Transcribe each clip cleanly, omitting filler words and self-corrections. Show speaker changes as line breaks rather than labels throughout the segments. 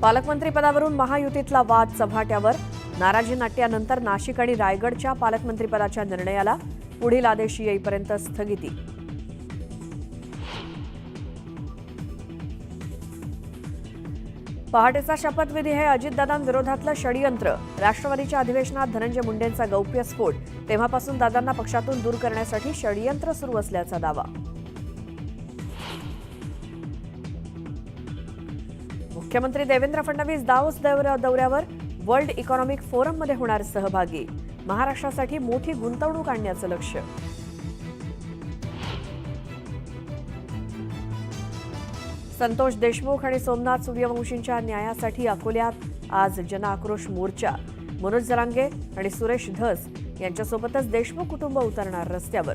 पालकमंत्रीपदावरून महायुतीतला वाद चव्हाट्यावर. नाराजी नाट्यानंतर नाशिक आणि रायगडच्या पालकमंत्रीपदाच्या निर्णयाला पुढील आदेश येईपर्यंत स्थगिती. पहाटेचा शपथविधी हे अजितदादांविरोधातलं षडयंत्र. राष्ट्रवादीच्या अधिवेशनात धनंजय मुंडेंचा गौप्यस्फोट. तेव्हापासून दादांना पक्षातून दूर करण्यासाठी षडयंत्र सुरू असल्याचा दावा. मुख्यमंत्री देवेंद्र फडणवीस दावोस दौऱ्यावर. वर्ल्ड इकॉनॉमिक फोरममध्ये होणार सहभागी. महाराष्ट्रासाठी मोठी गुंतवणूक आणण्याचं लक्ष्य. संतोष देशमुख आणि सोमनाथ सूर्यवंशींच्या न्यायासाठी अकोल्यात आज जनआक्रोश मोर्चा. मनोज जरांगे आणि सुरेश धस यांच्यासोबतच देशमुख कुटुंब उतरणार रस्त्यावर.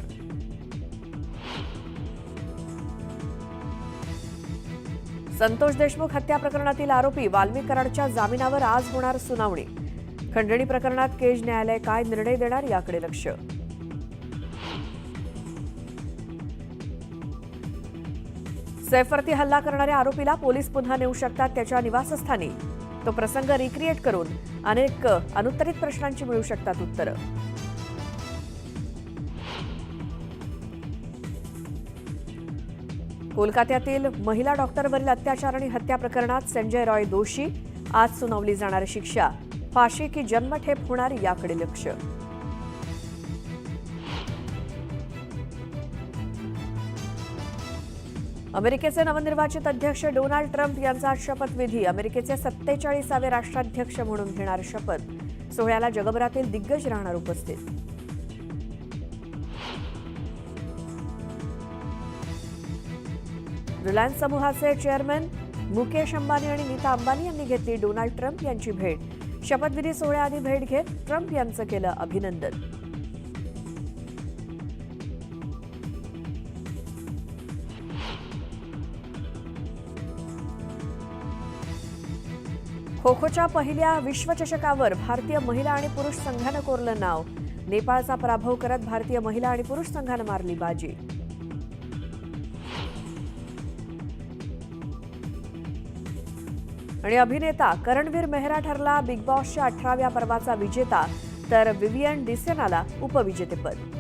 संतोष देशमुख हत्या प्रकरणातील आरोपी वाल्मिक कराडच्या जामिनावर आज होणार सुनावणी. खंडणी प्रकरणात केज न्यायालय काय निर्णय देणार याकडे लक्ष. सैफवरती हल्ला करणाऱ्या आरोपीला पोलीस पुन्हा नेऊ शकतात त्याच्या निवासस्थानी. तो प्रसंग रिक्रिएट करून अनेक अनुत्तरित प्रश्नांची मिळू शकतात उत्तरं. कोलकात्यातील महिला डॉक्टरवरील अत्याचार आणि हत्या प्रकरणात संजय रॉय दोषी. आज सुनावली जाणारी शिक्षा फाशी की जन्मठेप होणार याकडे लक्ष. अमेरिकेचे नवनिर्वाचित अध्यक्ष डोनाल्ड ट्रम्प यांचा शपथविधी. अमेरिकेचे 47वे राष्ट्राध्यक्ष म्हणून घेणार शपथ. सोहळ्याला जगभरातील दिग्गज राहणार उपस्थित. रिलायन्स समूहाचे चेअरमन मुकेश अंबानी आणि नीता अंबानी यांनी घेतली डोनाल्ड ट्रम्प यांची भेट. शपथविधी सोहळ्याआधी भेट घेत ट्रम्प यांचं केलं अभिनंदन. खो-खोच्या पहिल्या विश्वचषकावर भारतीय महिला आणि पुरुष संघानं कोरलं नाव. नेपाळचा पराभव करत भारतीय महिला आणि पुरुष संघानं मारली बाजी. आणि अभिनेता करणवीर मेहरा ठरला बिग बॉसच्या 18व्या पर्वाचा विजेता, तर विवियन डिसेनाला उपविजेतेपद.